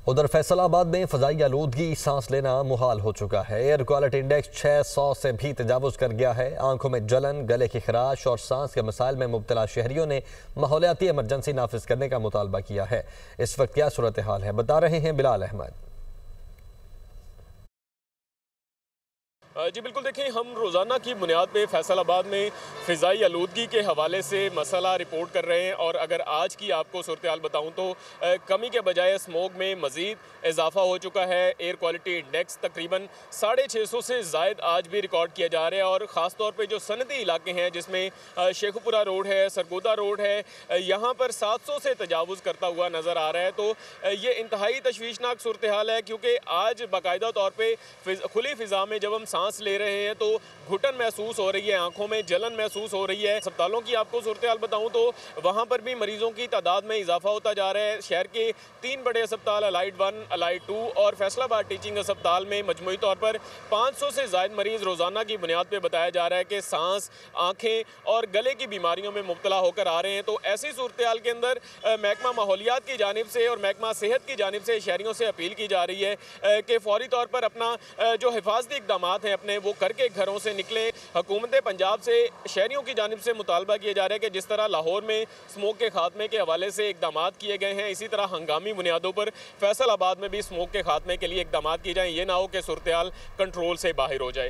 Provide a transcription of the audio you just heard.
उधर फैसलाबाद में फ़ज़ाई आलूदगी सांस लेना मुहाल हो चुका है। एयर क्वालिटी इंडेक्स 600 से भी तजावुज़ कर गया है। आंखों में जलन, गले की खराश और सांस के मसाइल में मुब्तला शहरियों ने माहौलियाती इमरजेंसी नाफिज करने का मुतालबा किया है। इस वक्त क्या सूरत हाल है, बता रहे हैं बिलाल अहमद। जी बिल्कुल, देखें, हम रोज़ाना की बुनियाद पे फैसलाबाद में फ़िज़ाई आलूदगी के हवाले से मसला रिपोर्ट कर रहे हैं। और अगर आज की आपको सूरत हाल बताऊँ तो कमी के बजाय स्मोक में मज़ीद इजाफा हो चुका है। एयर क्वालिटी इंडेक्स तकरीबन 650 से ज़ायद आज भी रिकॉर्ड किया जा रहा है। और ख़ास तौर पे जो सनती इलाके हैं जिसमें शेखुपुरा रोड है, सरगोदा रोड है, यहाँ पर 700 से तजावुज़ करता हुआ नज़र आ रहा है। तो ये इंतहाई तशवीशनाक सूरत हाल है, क्योंकि आज बाकायदा तौर पर खुली फ़िज़ा में जब हम सांस ले रहे हैं तो घुटन महसूस हो रही है, आंखों में जलन महसूस हो रही है। अस्पतालों की आपको सूरत हाल बताऊं तो वहां पर भी मरीजों की तादाद में इजाफा होता जा रहा है। शहर के 3 बड़े अस्पताल अलाइड 1, अलाइड 2 और फैसलाबाद टीचिंग अस्पताल में मजमूई तौर पर 500 से ज़ायद मरीज रोजाना की बुनियाद पर बताया जा रहा है कि सांस, आंखें और गले की बीमारियों में मुब्तला होकर आ रहे हैं। तो ऐसी सूरत हाल के अंदर महकमा माहौलियात की जानिब से और महकमा सेहत की जानिब से शहरियों से अपील की जा रही है कि फौरी तौर पर अपना जो हिफाजती इकदाम हैं अपने वो करके घरों से निकलें। हुकूमत पंजाब से शहरियों की जानिब से मुतालबा किया जा रहा है कि जिस तरह लाहौर में स्मोक के खात्मे के हवाले से इकदाम किए गए हैं, इसी तरह हंगामी बुनियादों पर फैसलाबाद में भी स्मोक के खात्मे के लिए इकदाम किए जाएँ। ये ना हो कि सूरत हाल कंट्रोल से बाहर हो जाए।